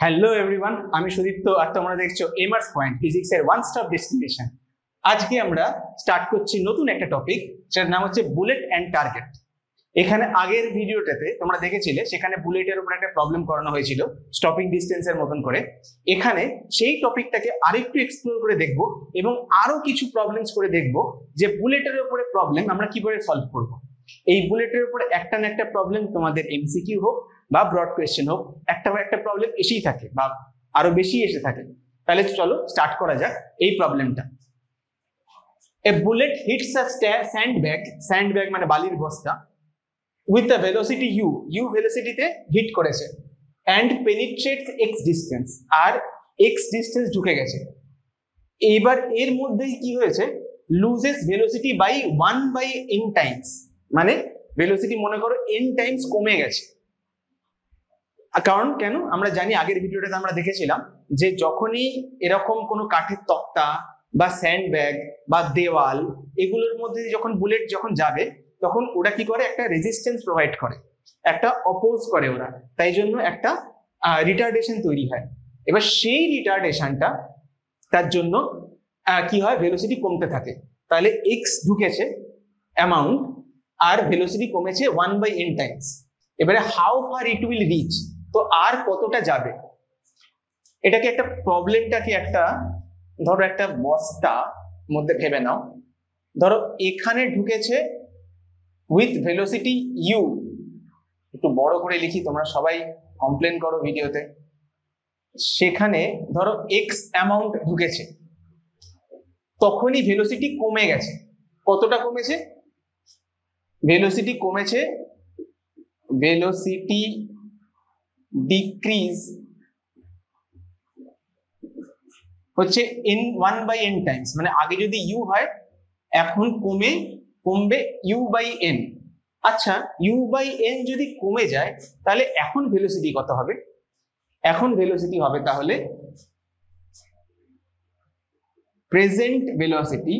Hello everyone, আমি সুদীপ্ত আর তোমরা দেখছো এমার্স পয়েন্ট ফিজিক্সের ওয়ান স্টপ ডেস্টিনেশন। আজকে আমরা স্টার্ট করছি নতুন একটা টপিক, সেটার নাম হচ্ছে বুলেট অ্যান্ড টার্গেট। এখানে আগের ভিডিওটাতে তোমরা দেখেছিলে, সেখানে বুলেটের উপর একটা প্রবলেম করানো হয়েছিল স্টপিং ডিস্টেন্সের মতন করে। এখানে সেই টপিকটাকে আরেকটু এক্সপ্লোর করে দেখব এবং আরো কিছু প্রবলেমস করে দেখব যে বুলেটের উপরে প্রবলেম আমরা কি করে সলভ করব। এই বুলেটের উপরে একটা না একটা প্রবলেম তোমাদের এমসিকিউ হোক বা ব্রড কোয়েশ্চেন হোক, একটা বা একটা প্রবলেম এসেই থাকে বা আরো বেশি এসে থাকে। তাহলে চলো স্টার্ট করা যাক এই প্রবলেমটা। এ বুলেট হিটস আ স্যান্ডব্যাগ মানে বালির বস্তা, with a velocity u ভেলোসিটিতে হিট করেছে, and penetrates x distance, আর x ডিস্টেন্স ঢুকে গেছে। এবার এর মধ্যেই কি হয়েছে, loses velocity by 1/n times, মানে ভেলোসিটি মনে করো n টাইমস কমে গেছে। কারণ কেন আমরা জানি, আগের ভিডিওটাতে আমরা দেখেছিলাম যে যখনই এরকম কোনো কাঠের তক্তা বা স্যান্ডব্যাগ বা দেওয়াল এগুলোর মধ্যে যখন বুলেট যখন যাবে, তখন ওরা কি করে, একটা রেজিস্ট্যান্স প্রোভাইড করে, একটা অপোজ করে ওরা, তাই জন্য একটা রিটার্ডেশন তৈরি হয়। এবার সেই রিটার্ডেশনটা তার জন্য কি হয়, ভেলোসিটি কমতে থাকে। তাহলে এক্স ঢুকেছে অ্যামাউন্ট আর ভেলোসিটি কমেছে 1/n টাইমস। এবারে how far it will reach, তো আর কতটা যাবে। এটাকে একটা প্রবলেমটাকে একটা ধরো একটা বস্তা মধ্যে ভেবে নাও। ধরো এখানে ঢুকেছে উইথ ভেলোসিটি ইউ, একটু বড় করে লিখি, তোমরা সবাই কমপ্লেন করো ভিডিওতে। সেখানে ধরো এক্স অ্যামাউন্ট ঢুকেছে, তখনই ভেলোসিটি কমে গেছে। কতটা কমেছে, ভেলোসিটি কমেছে, ভেলোসিটি ডিক্রিজ হচ্ছে n 1/n টাইমস, মানে আগে যদি u হয় এখন কমবে u/n। আচ্ছা, u/n যদি কমে যায় তাহলে এখন ভেলোসিটি কত হবে, এখন ভেলোসিটি হবে তাহলে প্রেজেন্ট ভেলোসিটি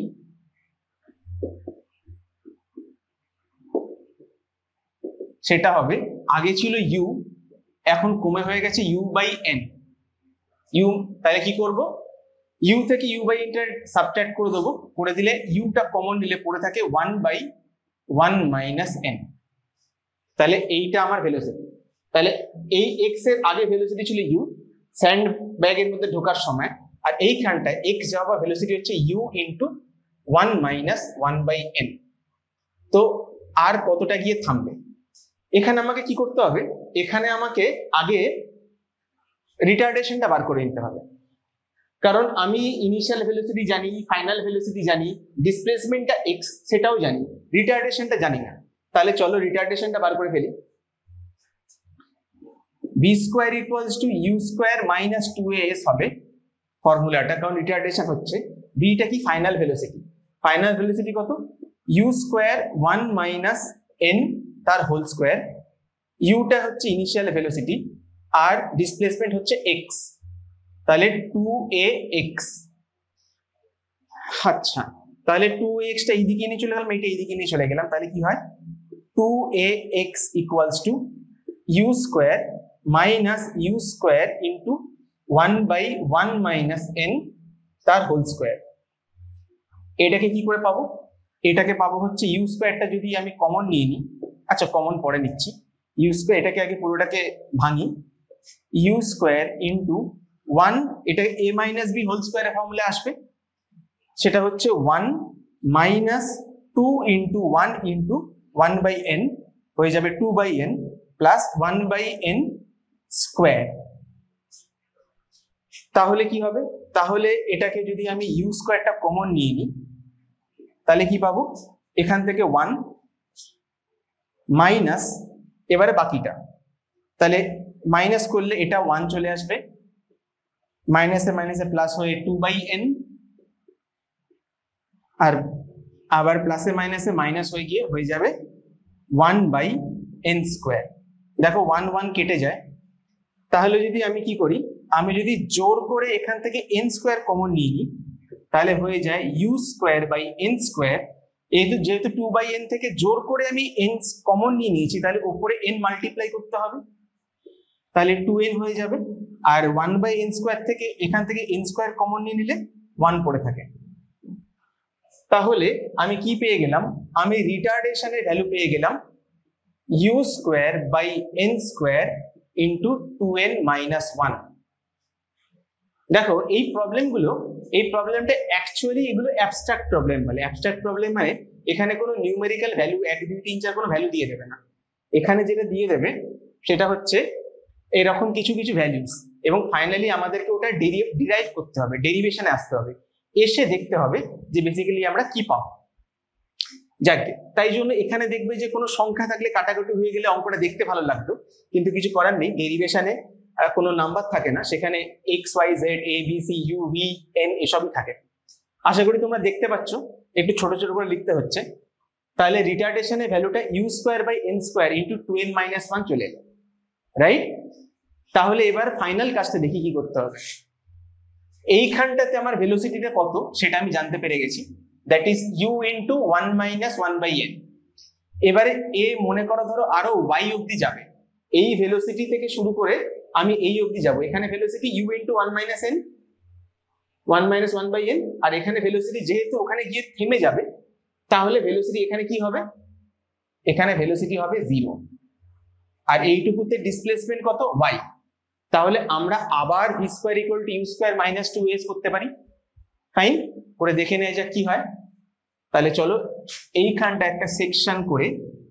সেটা হবে, আগে ছিল u এখন কমে হয়ে গেছে u/n। u তাহলে কি করব, u থেকে u/n সাবট্রাক্ট করে দেবো, করে দিলে uটা কমন নিলে পড়ে থাকে 1/1 - n। তাহলে এইটা আমার ভেলোসিটি। তাহলে এই x এর আগে ভেলোসিটি ছিল u স্যান্ড ব্যাগের মধ্যে ঢোকার সময়, আর এইখানটায় x যাওয়া ভেলোসিটি হচ্ছে u ইন্টু 1 - 1/n। তো আর কতটা গিয়ে থামবে, এখানে আমাকে কি করতে হবে, এখানে আমাকে আগে রিটার্ডেশনটা বার করে নিতে হবে। কারণ আমি ইনিশিয়াল ভেলোসিটি জানি, ফাইনাল ভেলোসিটি জানি, ডিসপ্লেসমেন্টটা x সেটাও জানি, রিটার্ডেশনটা জানি না। তাহলে চলো রিটার্ডেশনটা বার করে ফেলি। v square equals to u square minus 2as হবে ফর্মুলাটা, কারণ রিটার্ডেশন হচ্ছে। v টা কি, ফাইনাল ভেলোসিটি। ফাইনাল ভেলোসিটি কত, u স্কয়ার 1 - n তার হোল স্কয়ার। u টা হচ্ছে ইনিশিয়াল ভেলোসিটি আর ডিসপ্লেসমেন্ট হচ্ছে x, তাহলে 2ax। আচ্ছা, তাহলে 2x টা এইদিকে নিয়ে চলে গেলাম, এটা এইদিকে নিয়ে চলে গেলাম, তাহলে কি হয়, 2ax equals to u square minus u square into 1/1 - n তার হোল স্কয়ার। এটাকে কি করে পাবো, এটাকে পাবো হচ্ছে u স্কয়ারটা যদি আমি কমন নিয়ে নিই, আচ্ছা কমন পরে নিচ্ছি, u স্কয়ার, এটাকে আগে পুরোটাকে ভাঙি, u স্কয়ার ইন্টু 1, এটা a মাইনাস b হোল স্কয়ারের ফর্মুলা আসবে, সেটা হচ্ছে 1 মাইনাস 2 ইন্টু 1 ইন্টু 1/n হয়ে যাবে 2/n প্লাস 1/n স্কয়ার। তাহলে কি হবে, তাহলে এটাকে যদি আমি ইউ স্কয়ারটা কমন নিয়ে নিই তাহলে কি পাবো, এখান থেকে 1 মাইনাস, এবারে বাকিটা, তাহলে মাইনাস করলে এটা 1 চলে আসবে, মাইনাসে মাইনাসে প্লাস হয়ে 2/n, আর আবার প্লাসে মাইনাসে মাইনাস হয়ে গিয়ে হয়ে যাবে 1/n স্কয়ার। দেখো 1 1 কেটে যায়। তাহলে যদি আমি কি করি, আমি যদি জোর করে এখান থেকে n স্কয়ার কমন নিয়ে নিই তাহলে হয়ে যায় u square by n square. যেহেতু 2/n থেকে জোর করে আমি n কমন নিয়ে নিয়েছি, তাহলে উপরে n মাল্টিপ্লাই করতে হবে, তাহলে 2n হয়ে যাবে, আর 1/n² থেকে এখান থেকে n² কমন নিয়ে নিলে 1 পড়ে থাকে। তাহলে আমি কি পেয়ে গেলাম, আমি রিটার্ডেশনের ভ্যালু পেয়ে গেলাম u²/n² ইন্টু 2n - 1। দেখো এই প্রবলেমটা অ্যাকচুয়ালি এগুলো অ্যাবস্ট্রাক্ট প্রবলেম বলে। অ্যাবস্ট্রাক্ট প্রবলেম মানে এখানে কোনো নিউমেরিক্যাল ভ্যালু 1 2 3 4 কোনো ভ্যালু দিয়ে দেবে না। এখানে যেটা দিয়ে দেবে সেটা হচ্ছে এরকম কিছু কিছু ভ্যালুস, এবং ফাইনালি আমাদেরকে ওটা ডিরাইভ করতে হবে, ডেরিভেশনে আসতে হবে, এসে দেখতে হবে যে বেসিক্যালি আমরা কি পাবো। যাকে তাই জন্য এখানে দেখবে যে কোনো সংখ্যা থাকলে কাটাকুটি হয়ে গেলে অঙ্কটা দেখতে ভালো লাগতো, কিন্তু কিছু করার নেই, ডেরিভেশনে কোনো নাম্বার থাকে না, সেখানে X Y Z A B C U V N এসবই থাকে। আশা করি তোমরা দেখতে পাচ্ছ, একটু ছোট ছোট করে লিখতে হচ্ছে। তাহলে রিটার্ডেশনের ভ্যালুটা u²/n² ইন্টু 2n - 1 চলে এলো, রাইট? তাহলে এবার ফাইনাল কাজটা দেখি কি করতে হবে। এইখানটাতে আমার ভেলোসিটিটা কত সেটা আমি জানতে পেরে গেছি, that is u into 1 - 1/n। এবারে এ মনে করো ধরো আরো y অব্দি যাবে, এই ভেলোসিটি থেকে শুরু করে আমি এই অব্দি যাব, এখানে ভেলোসিটি u ইন্টু 1 - 1/n, আর এখানে ভেলোসিটি যেহেতু ওখানে গিয়ে থেমে যাবে, তাহলে ভেলোসিটি এখানে কি হবে, এখানে ভেলোসিটি হবে 0, আর এইটুকুতে ডিসপ্লেসমেন্ট কত y। তাহলে আমরা আবার v² = u² - 2s করতে পারি। ফাইন, করে দেখে নেওয়া যাক কি হয়। তাহলে চলো এইখানটা একটা সেকশন করে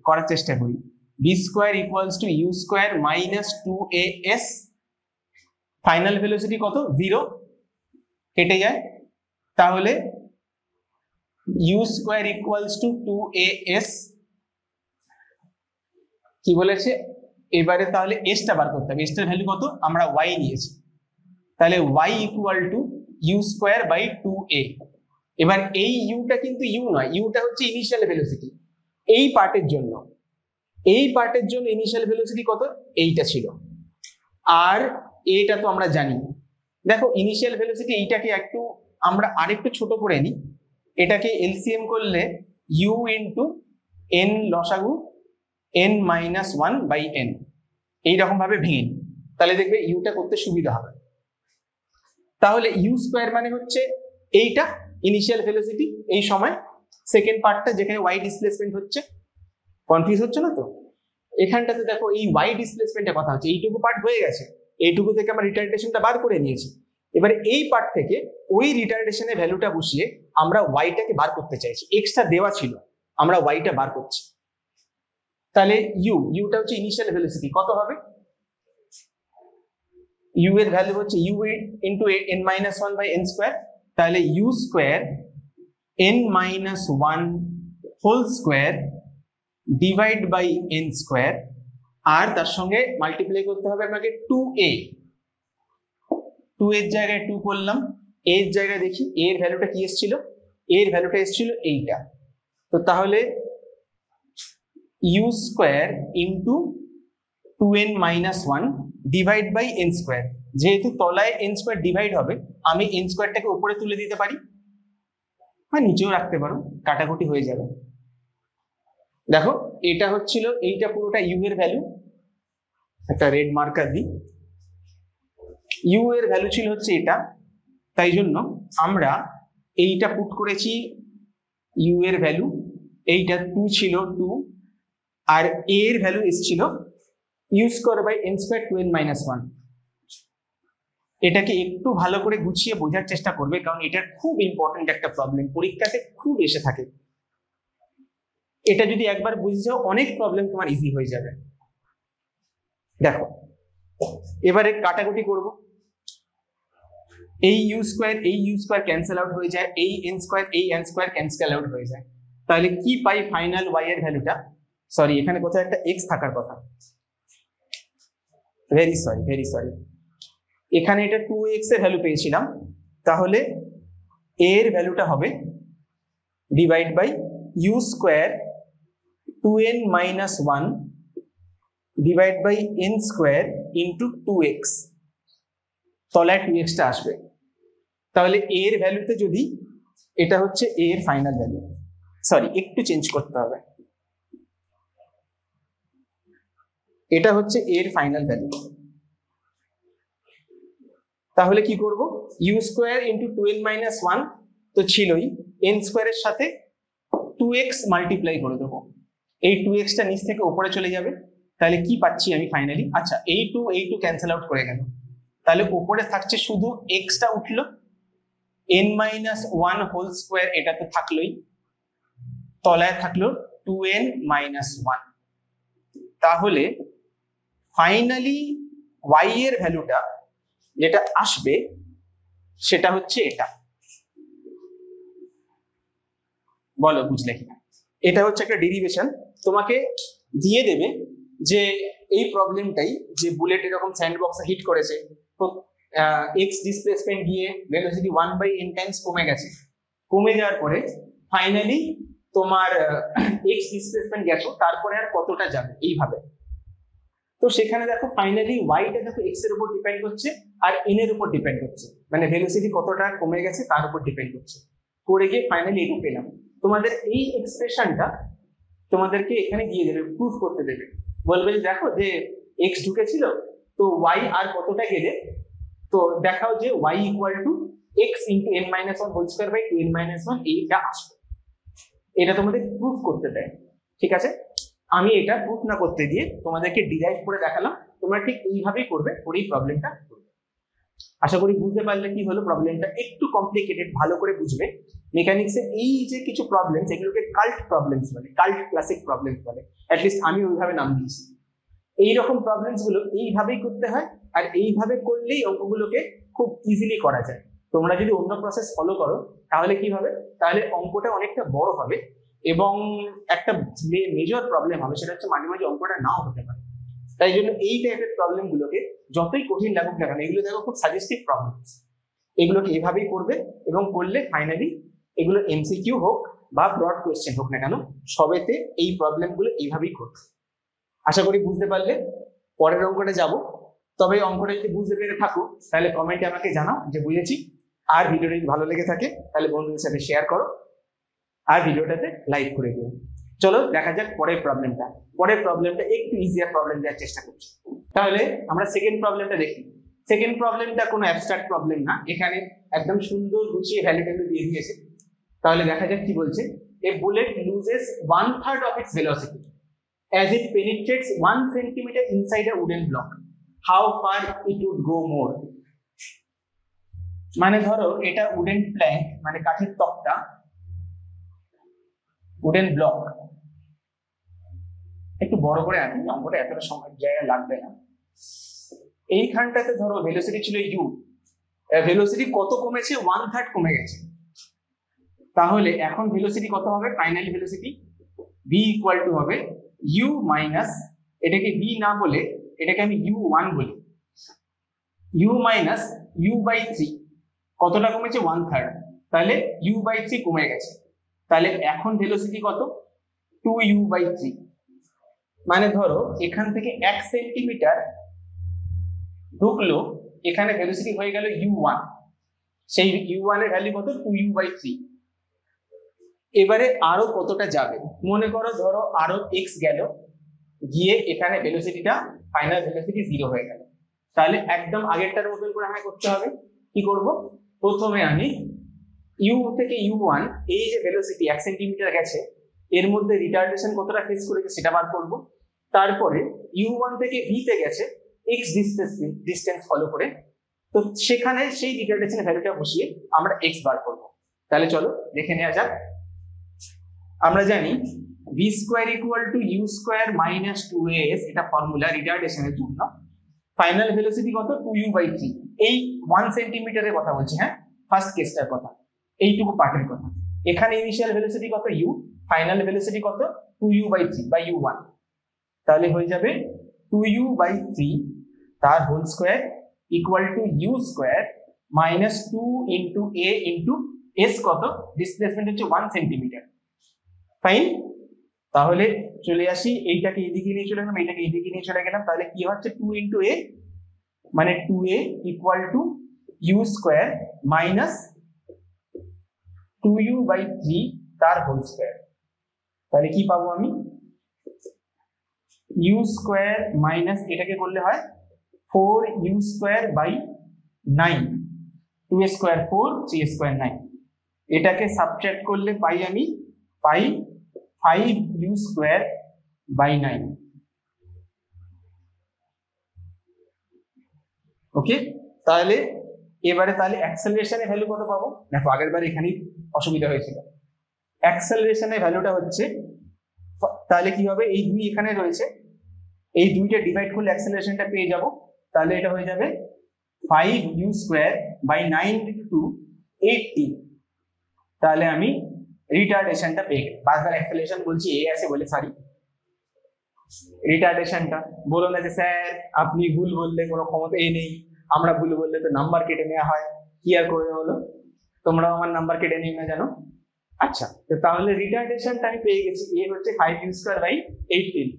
করার চেষ্টা করি। v² = u² - 2as, final velocity কত, 0, কেটে যায়। তাহলে u² = 2as কি বলেছে, এবারে তাহলে s টা বার করতে হবে, s টার ভ্যালু কত, আমরা y নিয়েছি, তাহলে y = u²/2a। এবার এই ইউটা কিন্তু ইউ নয়, ইউটা হচ্ছে ইনিশিয়াল ভেলোসিটি। এই পার্টের জন্য ইনিশিয়াল ভেলোসিটি কত, এইটা ছিল, আর এটা তো আমরা জানি। দেখো ইনিশিয়াল ভেলোসিটি এইটাকে একটু আমরা আরেকটু ছোট করে নিই, এটাকে এলসিএম করলে u ইন্টু n লসাগু n - 1/n এইরকম ভাবে ভেঙে নিই, তাহলে দেখবে ইউটা করতে সুবিধা হবে। তাহলে u² মানে হচ্ছে এইটা ইনিশিয়াল ভেলোসিটি এই সময়, সেকেন্ড পার্টটা যেখানে y ডিসপ্লেসমেন্ট হচ্ছে। কনফিউজ হচ্ছে না তো? এখানটাতে দেখো এই y ডিসপ্লেসমেন্টের কথা হচ্ছে, এইটুকু পার্ট হয়ে গেছে, এইটুকু থেকে আমরা রিটার্ডেশনটা বার করে নিয়েছি। এবারে এই পার্ট থেকে ওই রিটার্ডেশনের ভ্যালুটা বসিয়ে আমরা y-টাকে বার করতে চাইছি, এক্সট্রা দেওয়া ছিল, আমরা y-টা বার করছি। তাহলে ইউটা হচ্ছে ইনিশিয়াল ভেলোসিটি, কত হবে, u এর ভ্যালু হচ্ছে u ইন্টু n - 1/n², তাহলে u² n - 1 whole square divide by n², আর তার সঙ্গে মাল্টিপ্লাই করতে হবে আপনাকে 2a, 2 এর জায়গায় 2 করলাম, a এর জায়গায় দেখি a এর ভ্যালুটা কি এসেছিল, a এর ভ্যালুটা এসেছিল এইটা। তো তাহলে u² into 2n - 1 divide by n², যেহেতু তলায় n² ডিভাইড হবে, আমি n²টাকে উপরে তুলে দিতে পারি বা নিচেও রাখতে পারো, কাটাকুটি হয়ে যাবে। দেখো এটা হচ্ছিল, এইটা পুরোটা u এর ভ্যালু, একটা রেড মার্কার দিই, u এর ভ্যালু ছিল হচ্ছে এটা, তাই জন্য আমরা এইটা পুট করেছি u এর ভ্যালু, এইটা 2 ছিল 2, আর a এর ভ্যালু এসেছিল u²/n², 2n - 1। এটাকে একটু ভালো করে গুছিয়ে বোঝার চেষ্টা করবে, কারণ এটা খুব ইম্পর্টেন্ট একটা প্রবলেম, পরীক্ষাতে খুব এসে থাকে। এটা যদি একবার বুঝে যাও অনেক প্রবলেম তোমার ইজি হয়ে যাবে। দেখো এবারে কাটাকুটি করব, এই u² ক্যান্সেল আউট হয়ে যায়, এই n² ক্যান্সেল আউট হয়ে যায়, তাহলে কি পাই ফাইনাল y এর ভ্যালুটা, সরি এখানে কোথাও একটা x থাকার কথা, ভেরি সরি, এখানে এটা 2x এর ভ্যালু পেয়েছিলাম, তাহলে a এর ভ্যালুটা হবে divide by u² 2n - 1 divide by n² into 2x, তলায় 2x টা আসবে। তাহলে a এর ভ্যালুতে যদি, এটা হচ্ছে a এর ফাইনাল ভ্যালু, সরি একটু চেঞ্জ করতে হবে, এটা হচ্ছে a এর ফাইনাল ভ্যালু, তাহলে কি করব, ইউ স্কোয়ার ইন্টু 2n-1 তো ছিলই, এন স্কোয়ারের সাথে 2x মাল্টিপ্লাই করে দেবো, এই 2x টা নিচ থেকে উপরে চলে যাবে। তাহলে কি পাচ্ছি আমি ফাইনালি, আচ্ছা এই টু ক্যান্সেল আউট করে গেল, তাহলে উপরে থাকছে শুধু x টা উঠলো, n-1 হোল স্কোয়ার এটা তো থাকলোই, তলায় থাকলো 2n-1। তাহলে ফাইনালি y এর ভ্যালুটা যেটা আসবে সেটা হচ্ছে এটা। বলো বুঝলে কিনা? এটা হচ্ছে একটা ডেরিভেশন, তোমাকে দিয়ে দেবে যে এই প্রবলেমটাই, যে বুলেট এরকম স্যান্ডবক্সে হিট করেছে, তো এক্স ডিসপ্লেসমেন্ট গিয়ে ভেলোসিটি 1/n টাইমস কমে গেছে, কমে যাওয়ার পরে ফাইনালি তোমার এক্স ডিসপ্লেসমেন্ট গেছো, তারপরে আর কতটা যাবে এইভাবে। তো সেখানে দেখো ফাইনালি ওয়াইটা দেখো এক্স এর উপর ডিপেন্ড করছে আর এন এর উপর ডিপেন্ড করছে, মানে ভেলোসিটি কতটা কমে গেছে তার উপর ডিপেন্ড করছে, করে গিয়ে ফাইনালি এটা পেলাম। তোমাদের এই এক্সপ্রেশনটা তোমাদেরকে এখানে দিয়ে দেবে, প্রুফ করতে দেবে, বলবে যে দেখো যে এক্স ঢুকেছিল, তো ওয়াই আর কতটা গেলে, তো দেখাও যে y equal to x into n-1 whole square by 2n-1, এইটা আসবে, এটা তোমাদের প্রুফ করতে দেয়। ঠিক আছে, আমি এটা প্রুফ না করতে দিয়ে তোমাদেরকে ডিরাইভ করে দেখালাম, তোমরা ঠিক এইভাবেই করবে, করেই প্রবলেমটা করবে। আশা করি বুঝতে পারলে কি হলো, প্রবলেমটা একটু কমপ্লিকেটেড, ভালো করে বুঝবে। মেকানিক্সে এই যে কিছু প্রবলেম, এগুলোকে কাল্ট প্রবলেমস বলে, কাল্ট ক্লাসিক প্রবলেমস বলে, অ্যাটলিস্ট আমি ওইভাবে নাম দিয়েছি। এইরকম প্রবলেমস গুলো এইভাবেই করতে হয়, আর এইভাবে করলেই অঙ্কগুলোকে খুব ইজিলি করা যায়। তোমরা যদি অন্য প্রসেস ফলো করো তাহলে কি হবে, তাহলে অঙ্কটা অনেকটা বড় হবে, এবং একটা মেজর প্রবলেম হবে, সেটা হচ্ছে মাঝে মাঝে অঙ্কটা নাও হতে পারে। তাই জন্য এই টাইপের প্রবলেম গুলোকে যতই কঠিন লাগুক না কেন, এগুলো দেখো খুব সাজেস্টিভ প্রবলেমস, এগুলোকে এভাবেই করবে, এবং করলে ফাইনালি এগুলো এমসিকিউ হোক বা ব্রড কোয়েশ্চেন হোক না কেন, সবেতে এই প্রবলেম গুলো এইভাবেই করবে। আশা করি বুঝতে পারলে। পরের অঙ্কটা যাব, তবে অঙ্কটা যদি বুঝতে পেরে থাকো তাহলে কমেন্টে আমাকে জানাও যে বুঝেছি, আর ভিডিওটা যদি ভালো লেগে থাকে তাহলে বন্ধুদের সাথে শেয়ার করো, আর ভিডিওটাতে লাইক করে দিও। চলো দেখা যাক পরের প্রবলেমটা। পরের প্রবলেমটা একটু ইজিয়ার প্রবলেম দেওয়ার চেষ্টা করছি। তাহলে আমরা সেকেন্ড প্রবলেমটা দেখি। সেকেন্ড প্রবলেমটা কোনো অ্যাবস্ট্রাক্ট প্রবলেম না, এখানে একদম সুন্দর গুছিয়ে ভ্যালু ট্যালু দিয়ে দিয়েছে। তাহলে দেখা যাক কি বলছে, এ bullet loses 1/3 of its velocity as it penetrates 1 centimeter inside a wooden block. How far it would go more? মানে ধরো এটা উডেন প্ল্যাঙ্ক, মানে কাঠের তক্তা, উডেন ব্লক। একটু বড় করে আনি, অঙ্কটা এতটা সময় জায়গা লাগবে না। এইখানটাতে ধরো ভেলোসিটি ছিল ইউ, ভেলোসিটি কত কমেছে, 1/3 কমে গেছে। তাহলে এখন ভেলোসিটি কত হবে, final velocity V equal to হবে ইউ মাইনাস, এটাকে ভি না বলে এটাকে আমি u1 বলি, u মাইনাস ইউ বাই 3। কতটা কমেছে, 1/3, তাহলে u বাই 3 কমে গেছে। তাহলে এখন ভেলোসিটি কত, 2u বাই 3। মানে ধরো এখান থেকে 1 সেন্টিমিটার ঢুকলো, এখানে ভেলোসিটি হয়ে গেল u1, সেই u1 এর ভ্যালু কত, 2u বাই 3। এবারে আরো কতটা যাবে, মনে করো ধরো আরো x গেল, গিয়ে এখানে ভেলোসিটিটা ফাইনাল ভেলোসিটি 0 হয়ে গেল। তাহলে একদম আগেরটার মতন করে আমায় করতে হবে। কি করব, প্রথমে আমি ইউ থেকে u1, এই যে ভেলোসিটি 1 সেন্টিমিটার গেছে, এর মধ্যে রিটার্ডেশন কতটা ফেস করেছে সেটা বার করব। তারপরে u1 থেকে v তে গেছে x ডিসটেন্স ফলো করে, তো সেখানে সেই রিটার্ডেশনের ভ্যালুটা বসিয়ে আমরা x বার করব। তাহলে চলো দেখে নেওয়া যাক। আমরা জানি v square equal to u square minus 2as, এটা ফর্মুলা রিটার্ডেশনের জন্য। ফাইনাল ভেলোসিটি কত, 2u বাই 3। এই 1 সেন্টিমিটারের কথা বলছি, হ্যাঁ, ফার্স্ট কেসটার কথা, এইটুকু পার্টের কথা। এখানে ইনিশিয়াল ভেলোসিটি কত u, ফাইনাল ভেলোসিটি কত, 2u বাই 3 বা u1। তাহলে হয়ে যাবে 2u বাই 3 তার whole square equal to u square minus 2 into a into s, কত, ডিসপ্লেসমেন্ট হচ্ছে 1 সেন্টিমিটার। ফাইন, তাহলে চলে আসি, এইটাকে এদিকে নিয়ে চলে গেলাম, এইটাকে এদিকে নিয়ে চলে গেলাম। তাহলে কি হচ্ছে, 2 ইন্টু a মানে 2a equal to u square minus 2u by 3 তার হোল স্কয়ার। তাহলে কি পাবো আমি, ইউ স্কয়ার মাইনাস এটাকে করলে হয় 4u square by 9, 2 square 4, 3 square 9, এটাকে সাবট্রাক্ট করলে পাই আমি 5u স্কোয়ার বাই 9। ওকে, তাহলে এবারে তাহলে অ্যাক্সেলারেশনের ভ্যালু কত পাবো? দেখো আগের বার এখানেই অসুবিধা হয়েছিল। অ্যাক্সেলারেশনের ভ্যালুটা হচ্ছে, তাহলে কি হবে, এই 2 এখানে রয়েছে, এই 2টা ডিভাইড করলে অ্যাক্সেলারেশনটা পেয়ে যাব। তাহলে এটা হয়ে যাবে 5u স্কোয়ার বাই 9 into 2, 18। তাহলে আমি রিটার্ডেশনটা পেয়ে গেলাম। বারবার অ্যাক্সেলারেশন বলছি, এ আছে বলে সরি, রিটার্ডেশনটা বলো না যে স্যার আপনি ভুল বললে কোনো ক্ষমতা নেই, আমরা ভুল বললে তো নাম্বার কেটে নেওয়া হয়, কি আর করে হলো, তোমরাও আমার নাম্বার কেটে নিও না জানো। আচ্ছা, তো তাহলে রিটার্ডেশনটা আমি পেয়ে গেছি, এ হচ্ছে 5u স্কোয়ার বাই 18।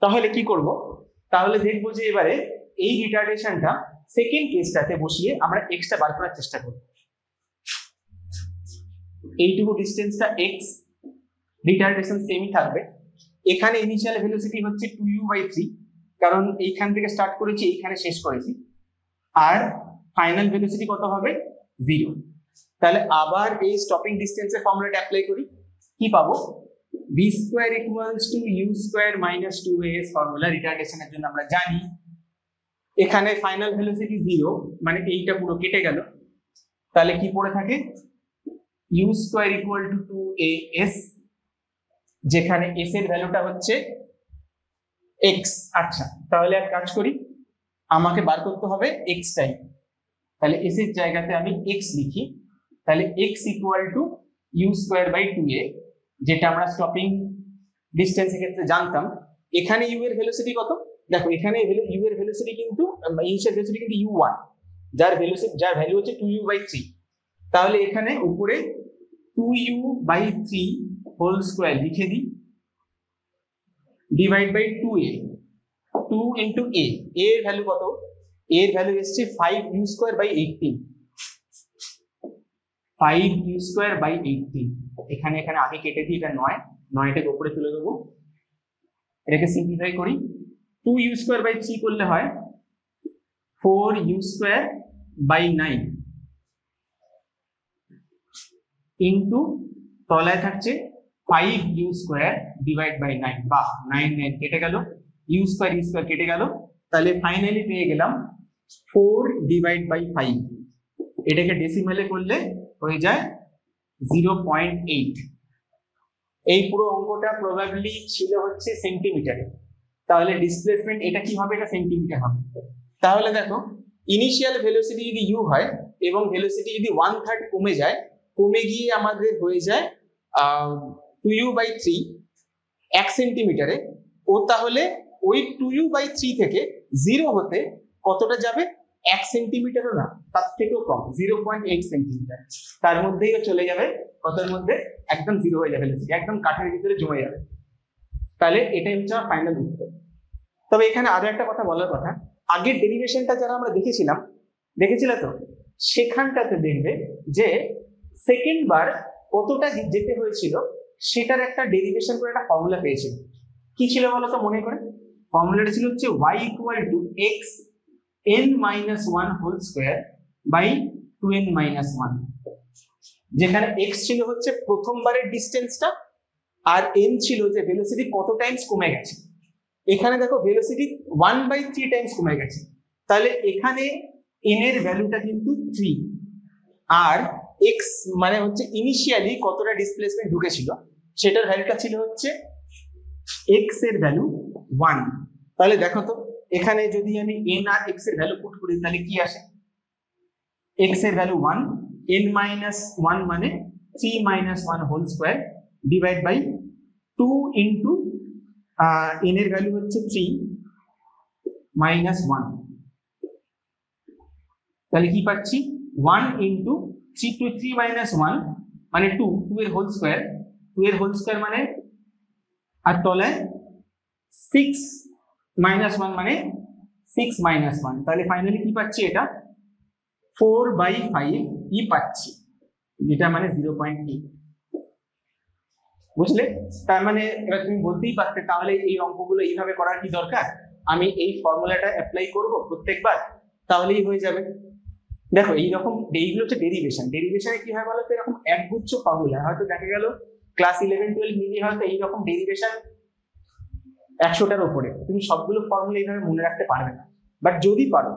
তাহলে কি করব, তাহলে দেখবো যে এবারে এই রিটার্ডেশনটা সেকেন্ড কেসটাতে বসিয়ে আমরা এক্সটা বার করার চেষ্টা করব। এইটুকু ডিস্টেন্সটা এক্স, রিটার্ডেশন সেমই থাকবে। এখানে ইনিশিয়াল ভেলোসিটি হচ্ছে 2u/3, কারণ এইখান থেকে স্টার্ট করেছি এইখানে শেষ করেছি, আর ফাইনাল ভেলোসিটি কত হবে? 0। তাহলে আবার এই স্টপিং ডিস্টেন্সের ফর্মুলাটা অ্যাপ্লাই করি, কি পাবো? v square equals to u square minus 2as formula রিটার্ডেশনের জন্য আমরা জানি। এখানে ফাইনাল ভেলোসিটি 0, মানে এইটা পুরো কেটে গেল, তাহলে কি পড়ে থাকে? u square equal to 2as, যেখানে s এর ভ্যালুটা হচ্ছে x। আচ্ছা, তাহলে এক কাজ করি, আমাকে বার করতে হবে x টাই, তাহলে s এর জায়গাতে আমি x লিখি। তাহলে x equal to u square by 2a, যেটা আমরা স্টপিং ডিস্টেন্সের ক্ষেত্রে জানতাম। এখানে u এর ভেলোসিটি কত? দেখো এখানে u এর ভেলোসিটি কিন্তু ইনিশিয়াল ভেলোসিটি কিন্তু u1, যার ভ্যালু হচ্ছে 2u/3। তাহলে এখানে উপরে 2u/3 হোল স্কয়ার লিখে দিই, divide by 2a, 2 into a, এর ভ্যালু কত? এর ভ্যালু এসছে 5u square by 18, 5u square by 18। এখানে আগে কেটে দিই, এটা 9টাকে উপরে তুলে দেবো, এটাকে সিম্পলিফাই করি। 2u স্কয়ার বাই 3 করলে হয় 4u স্কয়ার বাই 9 ইনটু তলায় থাকছে 5u স্কয়ার ডিভাইড বাই 9। বাহ, 9 কেটে গেল, u স্কয়ার কেটে গেল, তাহলে ফাইনালি পেয়ে গেলাম 4 ডিভাইড বাই 5। এটাকে ডেসিমালে করলে হয়ে যায় 0.8। এই পুরো অঙ্কটা প্রবাবলি ছিল হচ্ছে সেন্টিমিটারে, তাহলে ডিসপ্লেসমেন্ট এটা কি হবে? এটা সেন্টিমিটার হবে। তাহলে দেখো ইনিশিয়াল ভেলোসিটি যদি u হয় এবং ভেলোসিটি যদি 1/3 কমে যায়, কমে গিয়ে আমাদের হয়ে যায় 2u/3 1 সেন্টিমিটারে, ও তাহলে ওই 2u/3 থেকে 0 হতে কতটা যাবে? 1 সেন্টিমিটারও না, তার থেকেও কম, 0.8 সেন্টিমিটার। তার মধ্যেই চলে যাবে, কতর মধ্যে? একদম 0 হয়ে যাবে, একদম কাঠের ভিতরে জমে যাবে। তাহলে এটাই হচ্ছে আমার ফাইনাল উত্তর। তবে এখানে আরো একটা কথা বলার কথা, আগের ডেরিভেশনটা যারা আমরা দেখেছিলে তো, সেখানটাতে দেখবে যে সেকেন্ড বার কতটা যেতে হয়েছিল সেটার একটা ডেরিভেশন করে একটা ফর্মুলা পেয়েছিল। কি ছিল বলো তো মনে করে? ফর্মুলাটা ছিল হচ্ছে y equal to x n-1 whole square by 2n-1, যেখানে x ছিল হচ্ছে প্রথমবারের ডিস্টেন্সটা, আর n ছিল যে ভেলোসিটি কত টাইমস কমে গেছে। এখানে দেখো ভেলোসিটি 1/3 টাইমস কমে গেছে, তাহলে এখানে n এর ভ্যালুটা কিন্তু 3, আর x মানে হচ্ছে ইনিশিয়ালি কতটা ডিসপ্লেসমেন্ট ঢুকেছিল সেটার ভ্যালুটা ছিল হচ্ছে x এর ভ্যালু 1। তাহলে দেখো তো এখানে যদি আমি n আর x এর ভ্যালু পুট করি তাহলে কি আসে? x এর ভ্যালু 1, n-1 মানে 3-1 whole square divide by 2 into n এর ভ্যালু হচ্ছে 3-1, তাহলে কি পাচ্ছি? 1 ইনটু 3-1 মানে 2 এর হোল স্কয়ার, 2 এর হোল স্কয়ার মানে, আর তলায় 6-1 মানে 6-1, তাহলে ফাইনালি কি পাচ্ছি? এটা 4/5 ই পাচ্ছি, যেটা মানে 0.8। বুঝলে? তার মানে এবার তুমি বলতেই পারতে তাহলে এই অঙ্কগুলো এইভাবে করার কি দরকার, আমি এই ফর্মুলাটা অ্যাপ্লাই করব প্রত্যেকবার, তাহলেই হয়ে যাবে। দেখো এইরকম এইগুলো হচ্ছে ডেরিভেশন। ডেরিভেশনে কি হয় বলতো, এরকম একগুচ্ছ ফর্মুলা হয়তো দেখা গেল ক্লাস 11-12 মিলিয়ে হয়তো এইরকম ডেরিভেশন 100টার উপরে, তুমি সবগুলো ফর্মুলা এইভাবে মনে রাখতে পারবে না। বাট যদি পারো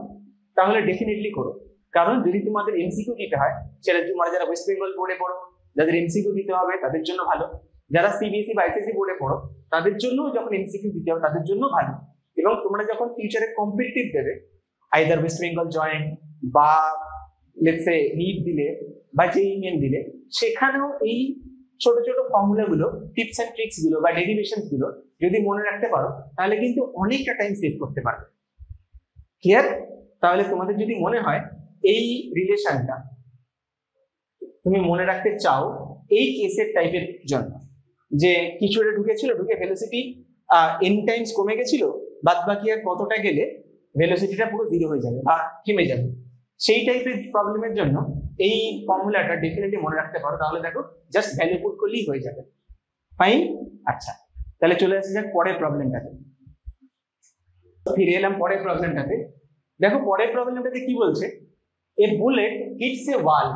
তাহলে ডেফিনেটলি করো, কারণ যদি তোমাদের এমসিকিউ দিতে হয়, সেটা তোমরা যারা ওয়েস্ট বেঙ্গল বোর্ডে পড়ো, যাদের এমসিকিউ দিতে হবে তাদের জন্য ভালো, যারা সিবিএসই বা আইসিএসসি বোর্ডে পড়ো তাদের জন্য যখন এমসিকিউ দিতে হবে তাদের জন্য ভালো। এবং তোমরা যখন ফিউচারে কম্পিটিটিভ দেবে, আইদার ওয়েস্ট বেঙ্গল জয়েন্ট বা লেটস সে নিট দিলে বা জেইই মেন দিলে, সেখানেও এই ছোট ছোট ফর্মুলা গুলো, টিপস এন্ড ট্রিক্স গুলো বা ডেরিভেশন গুলো যদি মনে রাখতে পারো তাহলে কিন্তু অনেকটা টাইম সেভ করতে পারবে। ক্লিয়ার? তাহলে তোমাদের যদি মনে হয় এই রিলেশনটা তুমি মনে রাখতে চাও এই কেসের টাইপের জন্য, যে কিছু একটা ঢুকেছিল, ঢুকে ভেলোসিটি n টাইমস কমে গেছিল, বাদ বাকি আর কতটা গেলে ভেলোসিটিটা পুরো জিরো হয়ে যাবে বা থেমে যাবে, সেই টাইপের প্রবলেমের জন্য এই ফর্মুলাটা ডেফিনেটলি মনে রাখতে পারো। তাহলে দেখো জাস্ট ভ্যালু পুট করলেই হয়ে যাবে। ফাইন। আচ্ছা, তাহলে চলে আসা যাক পরের প্রবলেমটাতে। ফিরে এলাম পরের প্রবলেমটাতে। দেখো পরের প্রবলেমটাতে কি বলছে, এ বুলেট হিটস এ ওয়াল।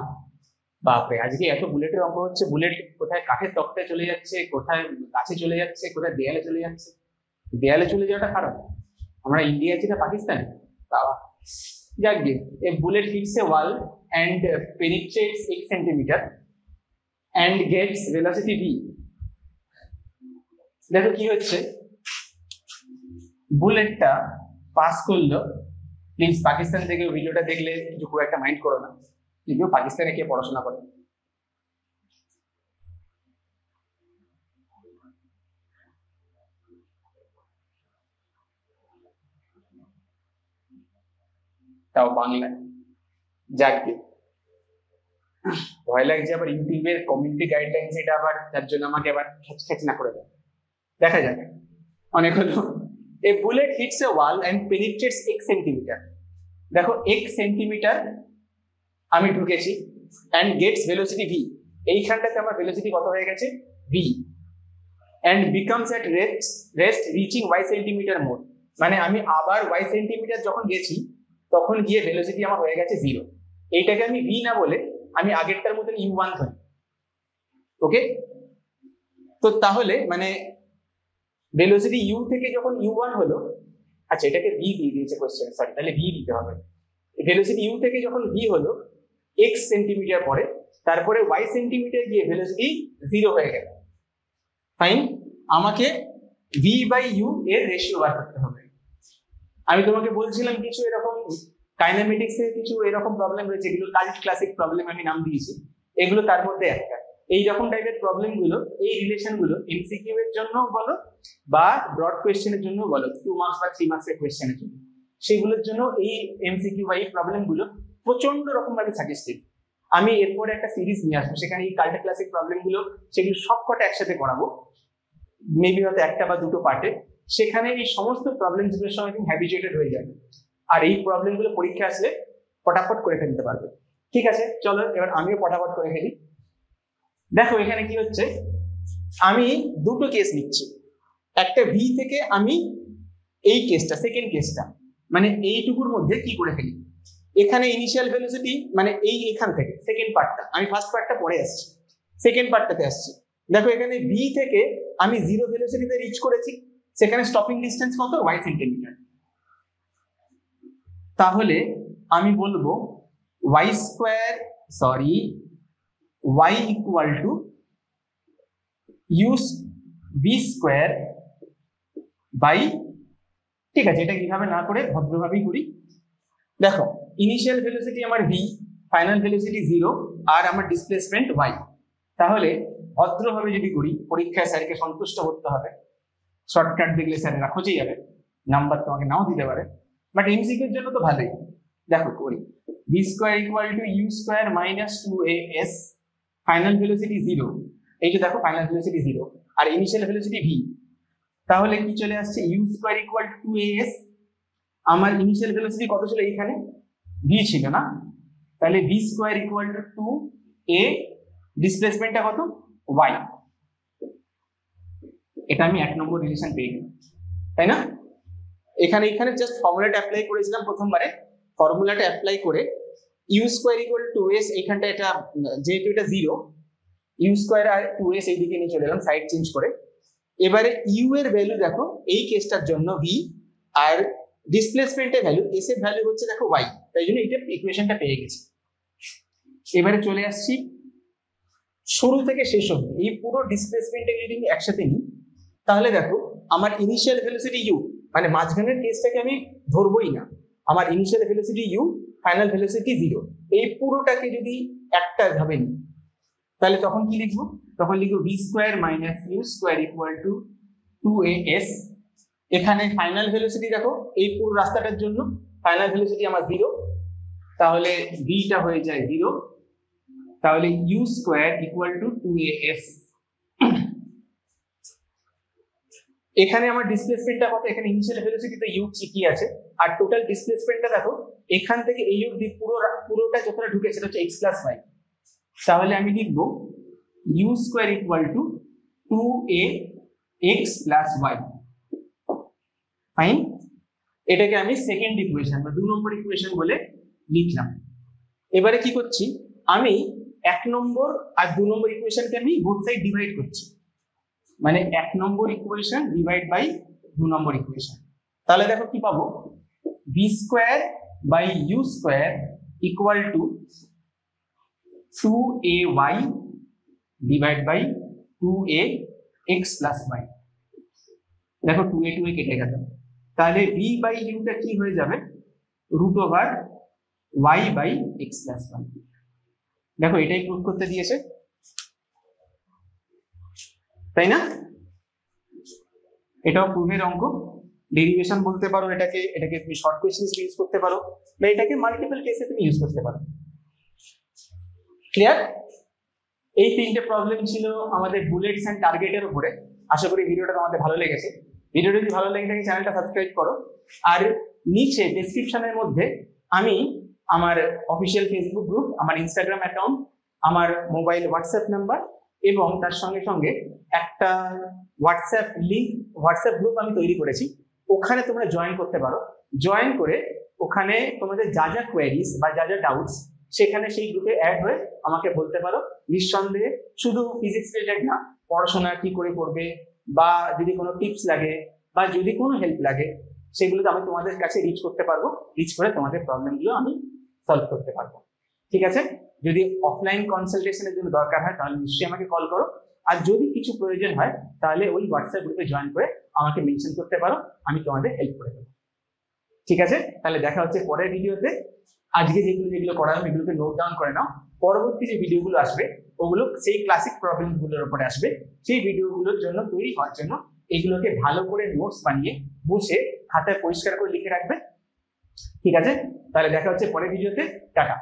বাপরে, আজকে এত বুলেটের অঙ্ক হচ্ছে। বুলেট কোথায় কাঠের তক্তায় চলে যাচ্ছে, কোথায় গাছে চলে যাচ্ছে, কোথায় দেয়ালে চলে যাচ্ছে। দেয়ালে চলে যাওয়াটা খারাপ, আমরা ইন্ডিয়া আছি না পাকিস্তান, বাবা। যাক গে, a bullet hits a wall and penetrates 8 centimeter and gets velocity v। দেখো কি হচ্ছে, বুলেটটা পাস করলো। প্লিজ পাকিস্তান থেকে ভিডিওটা দেখলে কিছু খুব একটা মাইন্ড করো না, যদিও পাকিস্তানে কে পড়াশোনা করে। তাও বাংলায়। যাক গে, ভয় লাগছে আবার ইউটিউবের কমিউনিটি গাইডলাইন্স, এটা আবার তার জন্য আমাকে আবার খেচ না করে দেয়। দেখা যাক, অনেক হলো। A bullet hits a wall and penetrates x centimetre. দেখো x সেন্টিমিটার আমি ঢুকেছি, এন্ড গেটস ভেলোসিটি v। এইখানটাতে আমার ভেলোসিটি কত হয়ে গেছে, v, and becomes at rest reaching y centimetre more. মানে আমি আবার y সেন্টিমিটার যখন গেছি তখন গিয়ে ভেলোসিটি আমার হয়ে গেছে 0। এইটাকে আমি v না বলে আমি আগেরটার মতন u1 ধরি। ওকে, তো তাহলে মানে ভেলোসিটি u থেকে যখন u1 হলো, আচ্ছা এটাকে v দিয়ে দিয়েছে কোশ্চেন, সরি, তাহলে v দিতে হবে। ভেলোসিটি u থেকে যখন v হলো x সেন্টিমিটার পরে, তারপরে y সেন্টিমিটার গিয়ে ভেলোসিটি 0 হয়ে গেল। ফাইন, আমাকে v বাই u এর রেশিও বার করতে হবে। আমি তোমাকে বলছিলাম কিছু এরকম কাইনেমেটিক্স এর কিছু এরকম প্রবলেম রয়েছে, যেগুলো কাল্ট ক্লাসিক প্রবলেম আমি নাম দিয়েছি, এগুলো তার মধ্যে একটা। এই রকম টাইপের প্রবলেম গুলো, এই রিলেশন গুলো এমসিকিউ এর জন্য বলো বা ব্রড কোয়েশ্চেনের জন্য বলো, 2 মার্কস বা 3 মার্কসের কোয়েশ্চেনের জন্য, সেগুলোর জন্য এই এমসিকিউ বা এই প্রবলেম গুলো প্রচন্ড রকম ভাবে সাজেস্টেড। আমি এরপরে একটা সিরিজ নিয়ে আসবো, সেখানে এই কাল্ট ক্লাসিক প্রবলেম গুলো সেগুলো সবকটা একসাথে করাবো, মেবি হয়তো একটা বা দুটো পার্টে। সেখানে এই সমস্ত প্রবলেম গুলোর সঙ্গে তুমি হ্যাবিচুয়েটেড হয়ে যাবে, আর এই প্রবলেম গুলো পরীক্ষা আসলে ফটাফট করে ফেলতে পারবে। ঠিক আছে, চলো এবার আমিও ফটাফট করে ফেলি। দেখো এখানে কি হচ্ছে, আমি দুটো কেস নিচ্ছি। একটা ভি থেকে আমি এই কেসটা, সেকেন্ড কেসটা, মানে এইটুকুর মধ্যে কি করে ফেলি। এখানে ইনিশিয়াল ভেলোসিটি মানে এখান থেকে সেকেন্ড পার্টটা, আমি ফার্স্ট পার্টটা পরে আসছি, সেকেন্ড পার্টটাতে আসছি। দেখো এখানে ভি থেকে আমি 0 ভেলোসিটিতে রিচ করেছি, সেখানে স্টপিং ডিস্টেন্স কত, y সেন্টিমিটার। তাহলে আমি বলবো y square, sorry, y equal to v square by, ঠিক আছে, এটা কিভাবে না করে ভদ্রভাবেই করি। দেখো ইনিশিয়াল ভেলোসিটি আমার v, ফাইনাল ভেলোসিটি 0, আর আমার ডিসপ্লেসমেন্ট y। তাহলে ভদ্রভাবে যদি করি, পরীক্ষায় স্যারকে সন্তুষ্ট করতে হবে, শর্টকাট দেখলে স্যারেরা খুঁজে যাবে, নাম্বার তোমাকে নাও দিতে পারে, বাট এমসিকিউর জন্য তো ভালোই। দেখো করি, v square equal to u square minus 2as, final velocity 0, এই যে দেখো ফাইনাল ভেলোসিটি 0 আর ইনিশিয়াল ভেলোসিটি v। তাহলে কি চলে আসছে, u square equal to 2as, আমার ইনিশিয়াল ভেলোসিটি কত ছিল, এইখানে v ছিল না, তাহলে v square equal two 2a, ডিসপ্লেসমেন্টটা কত, y। এটা আমি 1 নম্বর রিলেশন পেয়ে গেলাম, তাই না? এখানে জাস্ট ফর্মুলাটা অ্যাপ্লাই করেছিলাম প্রথমবারে, ফর্মুলাটা অ্যাপ্লাই করে u square equal to s, এখানটা এটা যেহেতু এটা 0, ইউ স্কোয়ার আর 2s এইদিকে নিয়ে চলে এলাম সাইড চেঞ্জ করে। এবারে ইউ এর ভ্যালু দেখো এই কেসটার জন্য ভি, আর ডিসপ্লেসমেন্টের ভ্যালু এস এর ভ্যালু হচ্ছে দেখো ওয়াই, তাই জন্য এটা ইকুয়েশনটা পেয়ে গেছি। এবারে চলে আসছি শুরু থেকে শেষ অবধি এই পুরো ডিসপ্লেসমেন্টটাকে যদি আমি একসাথে নিই, তাহলে দেখো আমার ইনিশিয়াল ভেলোসিটি ইউ, মানে মাঝখানের কেসটাকে আমি ধরবই না, আমার initial velocity u, final velocity 0, এই পুরোটাকে যদি একটা ভাবে নিই, তাহলে তখন কি লিখবো? তখন লিখবো v square minus u square equal to 2as। এখানে ফাইনাল ভেলোসিটি দেখো এই পুরো রাস্তাটার জন্য ফাইনাল ভেলোসিটি আমার 0, তাহলে ভিটা হয়ে যায় 0, তাহলে you square equal to 2as। এখানে আমার ডিসপ্লেসমেন্টটা কত? এখানে ইনিশিয়াল ভেলোসিটি তো ইউ কি আছে, আর টোটাল ডিসপ্লেসমেন্টটা দেখো এখান থেকে এই অবধি পুরোটা যতটা ঢুকে সেটা হচ্ছে x প্লাস y। তাহলে আমি লিখব u square equal to 2ax plus y। Fine, এটাকে আমি সেকেন্ড ইকুয়েশন বা 2 নম্বর ইকুয়েশন বলে লিখলাম। এবারে কি করছি, আমি 1 নম্বর আর 2 নম্বর ইকুয়েশনকে আমি বোথ সাইড ডিভাইড করছি, মানে 1 নম্বর ইকুয়েশন ডিভাইড বাই 2 নম্বর ইকুয়েশন। তাহলে দেখো কি পাবো, V square by U square equal to 2ay divide by 2ax plus y। দেখো 2a 2a কেটে গেল, তাহলে v বাই ইউটা কি হয়ে যাবে, root over y by x plus y। দেখো এটাই প্রুভ করতে দিয়েছে, তাই না? এটাও প্রুফের অঙ্ক, ডেরিভেশন বলতে পারো এটাকে, এটাকে তুমি শর্ট কোয়েশ্চেন হিসেবে ইউজ করতে পারো, বা এটাকে মাল্টিপল কেসে তুমি ইউজ করতে পারো। ক্লিয়ার? এই 3টে প্রবলেম ছিল আমাদের বুলেটস এন্ড টার্গেটের উপরে। আশা করি ভিডিওটা তোমাদের ভালো লেগেছে। ভিডিওটা যদি ভালো লেগে থাকে চ্যানেলটা সাবস্ক্রাইব করো, আর নিচে ডেসক্রিপশনের মধ্যে আমি আমার অফিসিয়াল ফেসবুক গ্রুপ, আমার ইনস্টাগ্রাম অ্যাকাউন্ট, আমার মোবাইল হোয়াটসঅ্যাপ নাম্বার এবং তার সঙ্গে সঙ্গে একটা হোয়াটসঅ্যাপ গ্রুপ আমি তৈরি করেছি, ওখানে তোমরা জয়েন করতে পারো। জয়েন করে ওখানে তোমাদের যা যা কোয়েরিজ বা যা যা ডাউটস সেখানে সেই গ্রুপে অ্যাড হয়ে আমাকে বলতে পারো। নিঃসন্দেহে শুধু ফিজিক্স রিলেটেড না, পড়াশোনা কি করে করবে, বা যদি কোনো টিপস লাগে বা যদি কোনো হেল্প লাগে, সেগুলো আমি তোমাদের কাছে রিচ করতে পারবো, রিচ করে তোমাদের প্রবলেমগুলো আমি সলভ করতে পারবো। ঠিক আছে? যদি অফলাইন কনসালটেশনের জন্য দরকার হয় তাহলে নিশ্চয়ই আমাকে কল করো, আর যদি কিছু প্রয়োজন হয় তাহলে ওই হোয়াটসঅ্যাপ গ্রুপে জয়েন করে আমাকে মেনশন করতে পারো, আমি তোমাদের হেল্প করে দেবো। ঠিক আছে? তাহলে দেখা হচ্ছে পরের ভিডিওতে। আজকে যেগুলো করালাম এগুলোকে নোট ডাউন করে নাও, পরবর্তী যে ভিডিওগুলো আসবে ওগুলো সেই ক্লাসিক প্রবলেমগুলোর উপরে আসবে। সেই ভিডিওগুলোর জন্য তৈরি হওয়ার জন্য এগুলোকে ভালো করে নোটস বানিয়ে বসে খাতায় পরিষ্কার করে লিখে রাখবে। ঠিক আছে? তাহলে দেখা হচ্ছে পরের ভিডিওতে। টাটা।